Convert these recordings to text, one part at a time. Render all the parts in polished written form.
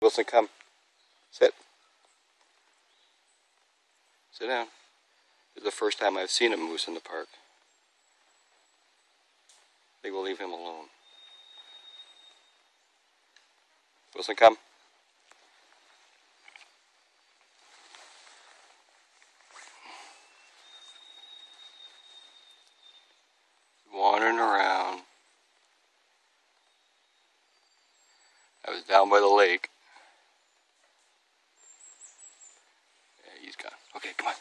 Wilson, come. Sit. Sit down. This is the first time I've seen a moose in the park. I think we'll leave him alone. Wilson, come. Wandering around. I was down by the lake. Yeah, he's gone. Okay, come on.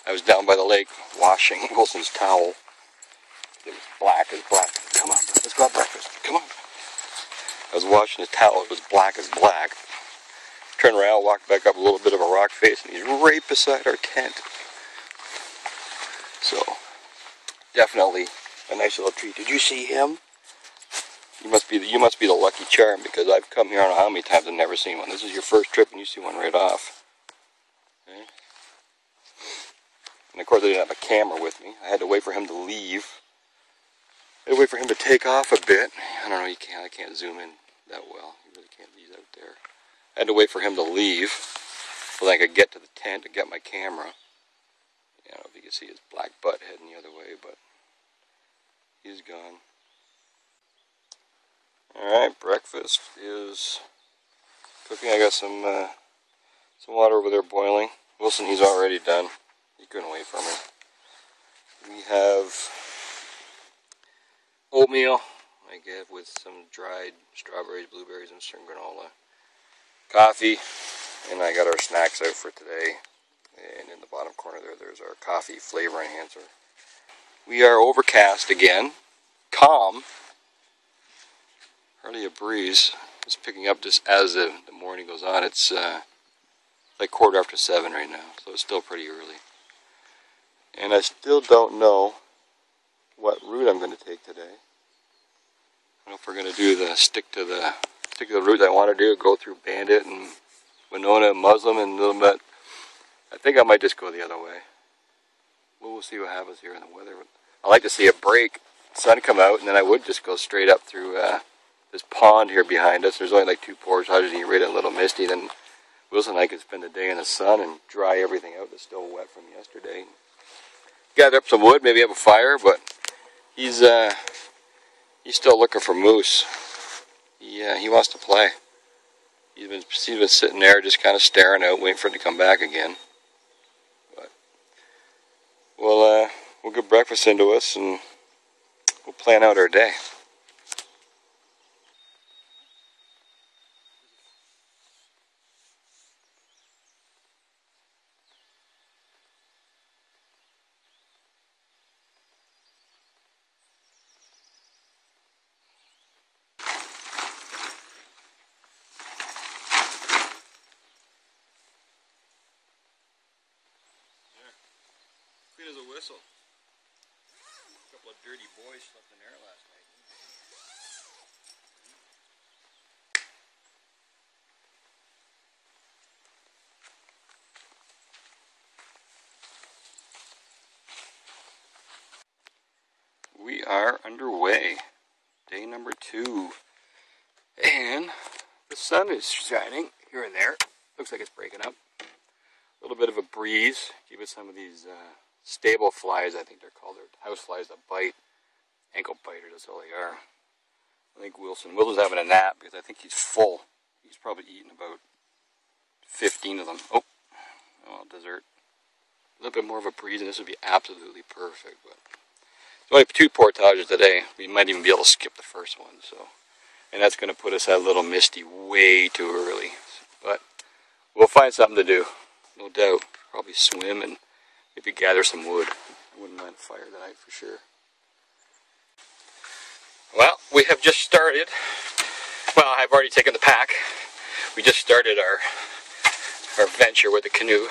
I was down by the lake washing Wilson's towel. It was black as black. Come on, let's go have breakfast. Come on. I was washing his towel. It was black as black. Turned around, walked back up a little bit of a rock face, and he's right beside our tent. So, definitely a nice little treat. Did you see him? You must be the lucky charm, because I've come here I don't know how many times and never seen one. This is your first trip and you see one right off. Okay. And of course I didn't have a camera with me. I had to wait for him to leave. I had to wait for him to take off a bit. I don't know, I can't zoom in that well. You really can't. He's out there. I had to wait for him to leave so that I could get to the tent and get my camera. I don't know if you can see his black butt heading the other way, but he's gone. Alright, breakfast is cooking. I got some water over there boiling. Wilson, he's already done. He couldn't wait for me. We have oatmeal, I get, with some dried strawberries, blueberries, and some granola. Coffee, and I got our snacks out for today. And in the bottom corner there's our coffee flavor enhancer. We are overcast again. Calm. Hardly a breeze. It's picking up just as the morning goes on. It's like 7:15 right now, so it's still pretty early. And I still don't know what route I'm going to take today. I don't know if we're going to do stick to the route I want to do, go through Bandit and Winona and Muslim and a little bit. I think I might just go the other way. We'll see what happens here in the weather. I like to see a break, sun come out, and then I would just go straight up through this pond here behind us. There's only like 2 portage houses, and you get a little misty. Then Wilson and I could spend the day in the sun and dry everything out that's still wet from yesterday. Gather up some wood, maybe have a fire, but he's still looking for moose. He wants to play. He's been sitting there just kind of staring out, waiting for it to come back again. But we'll get breakfast into us and we'll plan out our day. Clean as a whistle. A couple of dirty boys slept in there last night. We are underway. Day number 2. And the sun is shining here and there. Looks like it's breaking up. A little bit of a breeze. Give it some of these stable flies, I think they're called. They're house flies that bite. Ankle biters, that's all they are. I think Wilson's having a nap because I think he's full. He's probably eaten about 15 of them. Oh, dessert. A little bit more of a breeze and this would be absolutely perfect. But there's only 2 portages today. We might even be able to skip the first one. And that's going to put us at a little misty way too early. But we'll find something to do, no doubt. Probably swim and maybe gather some wood. I wouldn't mind a fire tonight for sure. Well, we have just started. Well, I've already taken the pack. We just started our venture with the canoe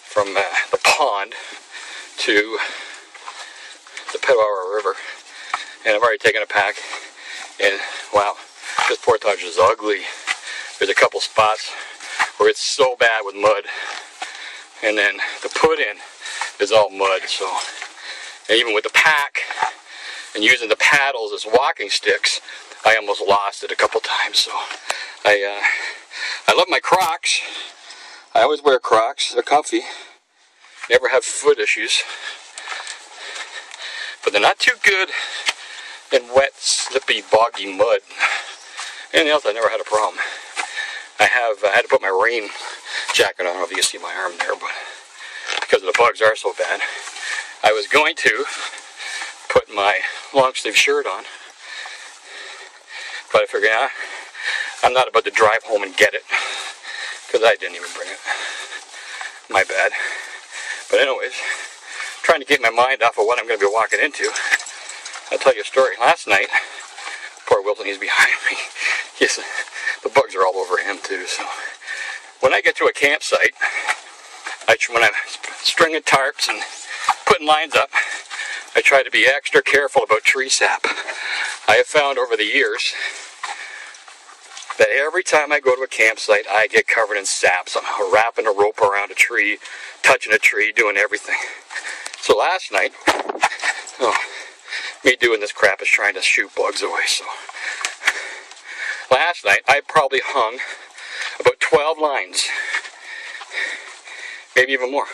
from the pond to the Petawawa River. And I've already taken a pack. And wow, this portage is ugly. There's a couple spots where it's so bad with mud. And then the put in is all mud. So, and even with the pack and using the paddles as walking sticks, I almost lost it a couple times. So I love my Crocs. I always wear Crocs. They're comfy. Never have foot issues. But they're not too good in wet, slippy, boggy mud. Anything else, I never had a problem. I had to put my rain jacket on. I don't know if you can see my arm there, but because the bugs are so bad, I was going to put my long sleeve shirt on, but I figured, I'm not about to drive home and get it, because I didn't even bring it. My bad. But anyways, trying to get my mind off of what I'm going to be walking into. I'll tell you a story. Last night, poor Wilson, he's behind me. The bugs are all over him too. So when I get to a campsite, when I'm stringing tarps and putting lines up, I try to be extra careful about tree sap. I have found over the years that every time I go to a campsite, I get covered in sap. So I'm wrapping a rope around a tree, touching a tree, doing everything. So last night, me doing this crap is trying to shoot bugs away. So last night, I probably hung about 12 lines, maybe even more.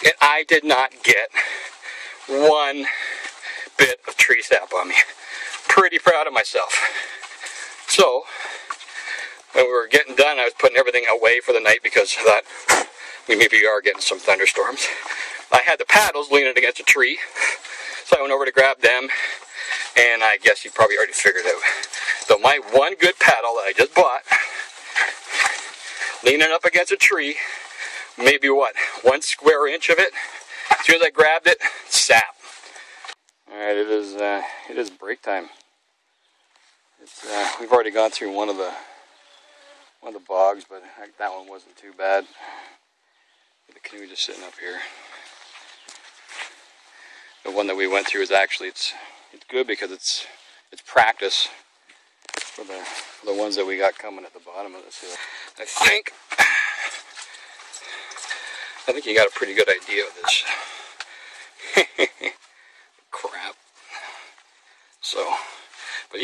And I did not get one bit of tree sap on me. Pretty proud of myself. So, when we were getting done, I was putting everything away for the night because I thought we maybe are getting some thunderstorms. I had the paddles leaning against a tree, so I went over to grab them, and I guess you probably already figured out. So my one good paddle that I just bought, leaning up against a tree, maybe what, 1 square inch of it. As soon as I grabbed it, sap. All right, it is break time. We've already gone through one of the bogs, but that one wasn't too bad. The canoe just sitting up here. The one that we went through is actually it's good because it's practice for the ones that we got coming at the bottom of this hill. I think you got a pretty good idea of this. Crap. So, but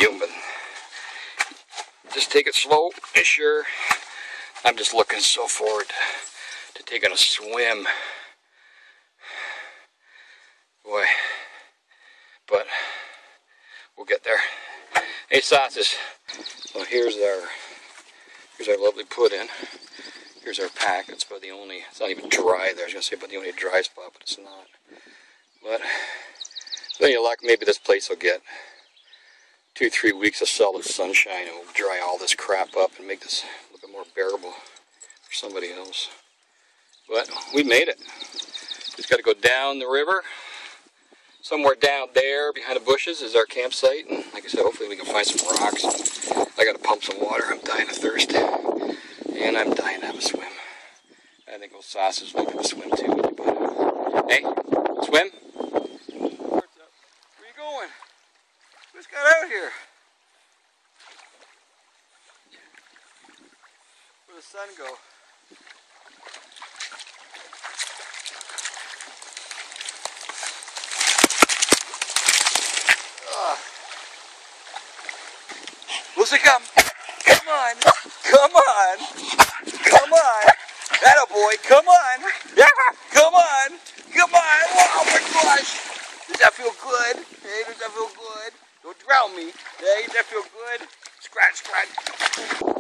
just take it slow and sure. I'm just looking so forward to taking a swim. Boy, but we'll get there. Hey, sauces. So here's our lovely pudding. Here's our pack. It's about the only. It's not even dry there. I was gonna say about the only dry spot, but it's not. But with any luck, maybe this place will get 2-3 weeks of solid sunshine, and we'll dry all this crap up and make this a little bit more bearable for somebody else. But we made it. Just got to go down the river. Somewhere down there behind the bushes is our campsite, and like I said, hopefully we can find some rocks. I got to pump some water. I'm dying of thirst, and I'm dying to have a swim. I think those sausages will have a swim too. Hey, swim? What's up? Where you going? Who just got out here? Where'd the sun go? Lucy, come! Come on! Come on! Come on! Atta boy, come on! Yeah! Come on! Come on! Oh my gosh! Does that feel good? Hey, does that feel good? Don't drown me. Hey, does that feel good? Scratch, scratch.